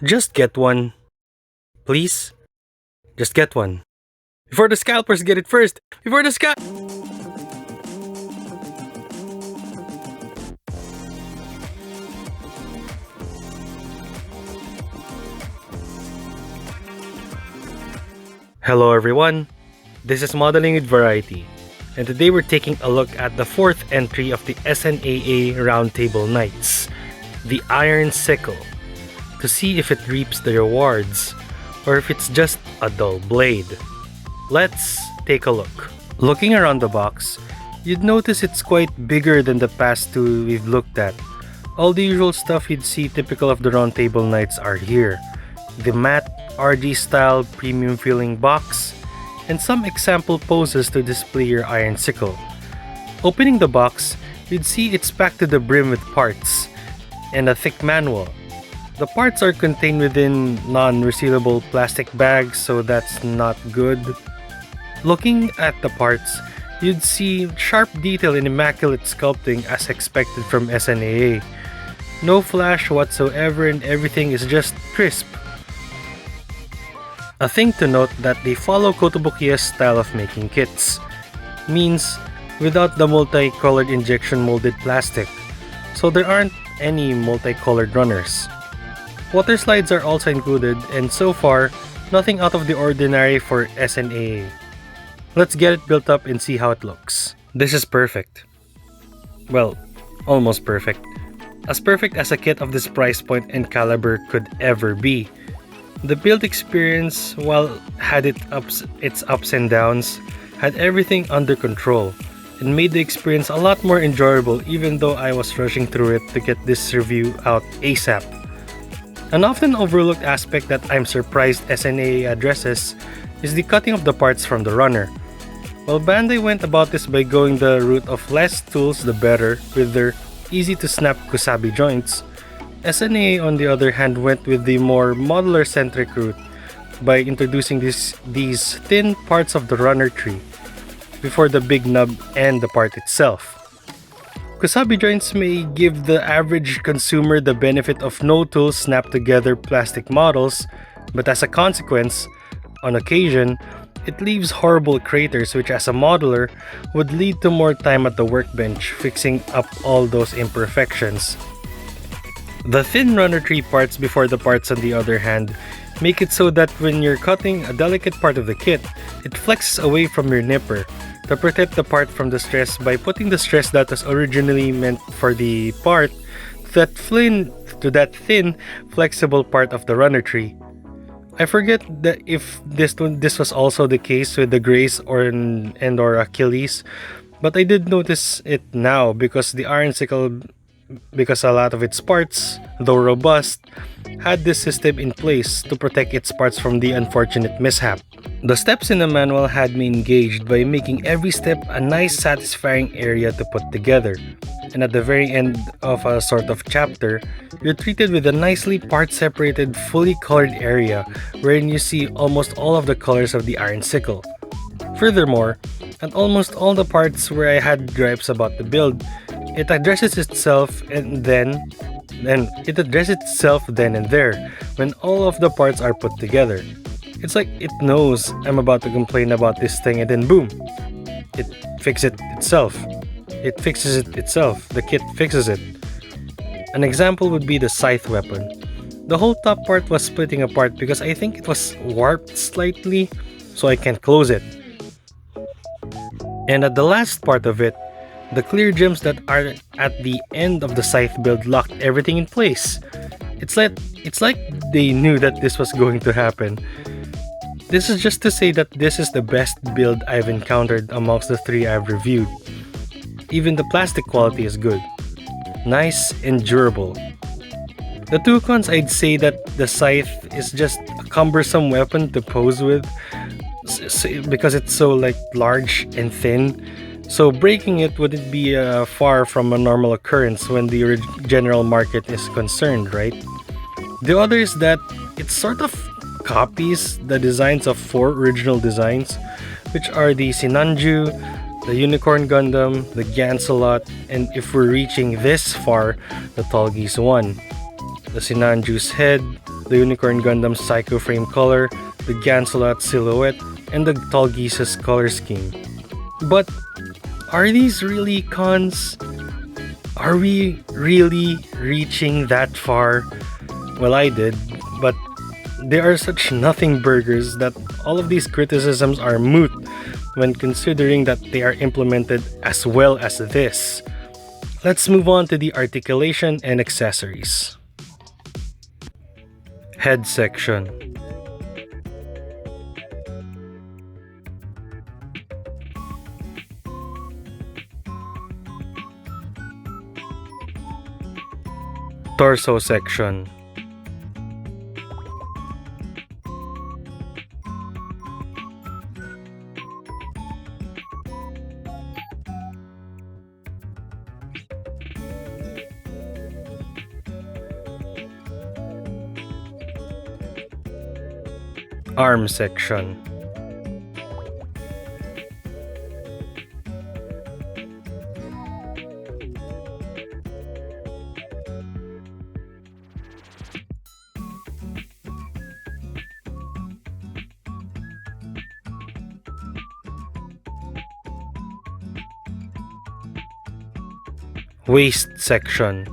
Just get one. Please? Just get one. Before the scalpers get it first! Before the scalp— Hello everyone, this is Modeling with Variety, and today we're taking a look at the fourth entry of the SNAA Roundtable Nights, the Iron Sickle, to see if it reaps the rewards, or if it's just a dull blade. Let's take a look. Looking around the box, you'd notice it's quite bigger than the past two we've looked at. All the usual stuff you'd see typical of the Roundtable Nights are here. The matte RG-style premium feeling box, and some example poses to display your iron sickle. Opening the box, you'd see it's packed to the brim with parts, and a thick manual. The parts are contained within non-resealable plastic bags, so that's not good. Looking at the parts, you'd see sharp detail and immaculate sculpting as expected from SNAA. No flash whatsoever and everything is just crisp. A thing to note that they follow Kotobukiya's style of making kits, means without the multicolored injection molded plastic, so there aren't any multicolored runners. Water slides are also included, and so far, nothing out of the ordinary for SNAA. Let's get it built up and see how it looks. This is perfect. Well, almost perfect. As perfect as a kit of this price point and caliber could ever be. The build experience, while had its ups and downs, had everything under control and made the experience a lot more enjoyable even though I was rushing through it to get this review out ASAP. An often overlooked aspect that I'm surprised SNAA addresses is the cutting of the parts from the runner. While Bandai went about this by going the route of less tools the better with their easy to snap kusabi joints, SNAA on the other hand went with the more modular-centric route by introducing these thin parts of the runner tree before the big nub and the part itself. Kusabi joints may give the average consumer the benefit of no tools snapped together plastic models, but as a consequence, on occasion, it leaves horrible craters which as a modeler would lead to more time at the workbench fixing up all those imperfections. The thin runner tree parts before the parts on the other hand make it so that when you're cutting a delicate part of the kit, it flexes away from your nipper to protect the part from the stress by putting the stress that was originally meant for the part to that thin, flexible part of the runner tree. I forget that if this was also the case with the Grace or Achilles, but I did notice it now because the Iron Sickle, because a lot of its parts, though robust, had this system in place to protect its parts from the unfortunate mishap. The steps in the manual had me engaged by making every step a nice satisfying area to put together. And at the very end of a sort of chapter, you're treated with a nicely part-separated, fully colored area wherein you see almost all of the colors of the Iron Sickle. Furthermore, at almost all the parts where I had gripes about the build, it addresses itself then and there when all of the parts are put together. It's like it knows I'm about to complain about this thing and then boom, it fixes it itself. The kit fixes it. An example would be the scythe weapon. The whole top part was splitting apart because I think it was warped slightly, so I can't close it. And at the last part of it, the clear gems that are at the end of the scythe build locked everything in place. It's like they knew that this was going to happen. This is just to say that this is the best build I've encountered amongst the three I've reviewed. Even the plastic quality is good. Nice and durable. The two cons, I'd say that the scythe is just a cumbersome weapon to pose with because it's so large and thin. So breaking it wouldn't be far from a normal occurrence when the general market is concerned, right? The other is that it sort of copies the designs of 4 original designs, which are the Sinanju, the Unicorn Gundam, the Gansalot, and if we're reaching this far, the Tall Geese 1. The Sinanju's head, the Unicorn Gundam's Psycho frame color, the Gansalot silhouette, and the Tallgeese's color scheme. But are these really cons? Are we really reaching that far? Well, I did, but they are such nothing burgers that all of these criticisms are moot when considering that they are implemented as well as this. Let's move on to the articulation and accessories. Head section. Torso section. Arm section. Waist section.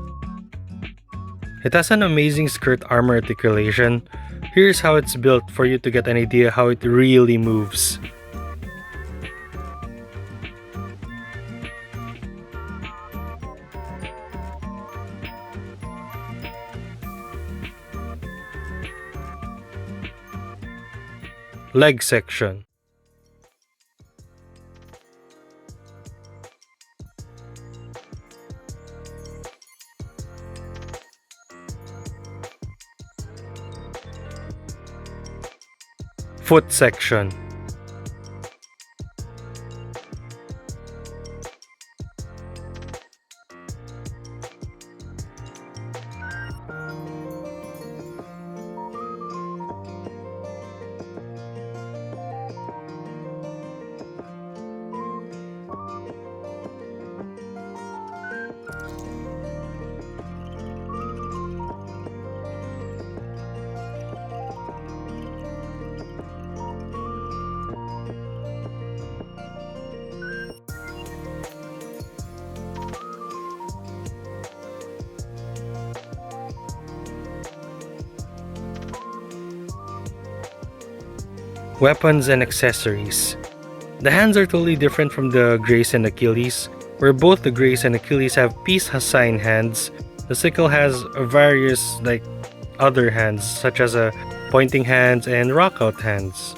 It has an amazing skirt armor articulation. Here's how it's built for you to get an idea how it really moves. Leg section. Foot section. Weapons and accessories. The hands are totally different from the Grace and Achilles, where both the Grace and Achilles have peace sign hands. The Sickle has various other hands, such as pointing hands and rockout hands.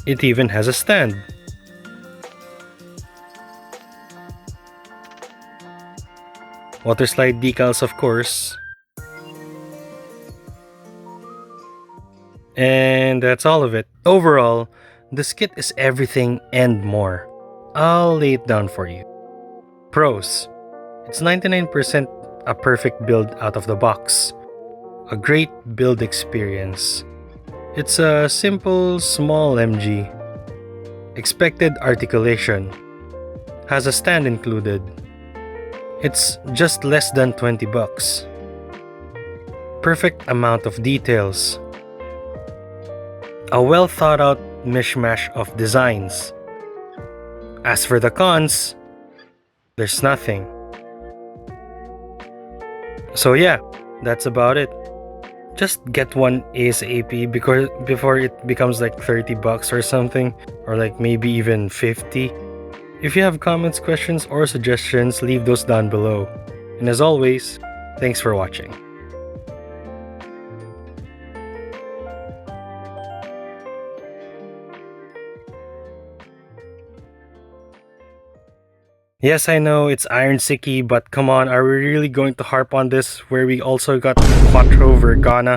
It even has a stand. Water slide decals, of course. And that's all of it. Overall, this kit is everything and more. I'll lay it down for you. Pros. It's 99% a perfect build out of the box. A great build experience. It's a simple, small MG. Expected articulation. Has a stand included. It's just less than 20 bucks. Perfect amount of details. A well thought out mishmash of designs. As for the cons, there's nothing. So yeah, that's about it. Just get one ASAP before it becomes 30 bucks or something, or maybe even 50. If you have comments, questions, or suggestions, leave those down below. And as always, thanks for watching. Yes, I know it's Iron Sicky, but come on, are we really going to harp on this where we also got Quattro Vergana?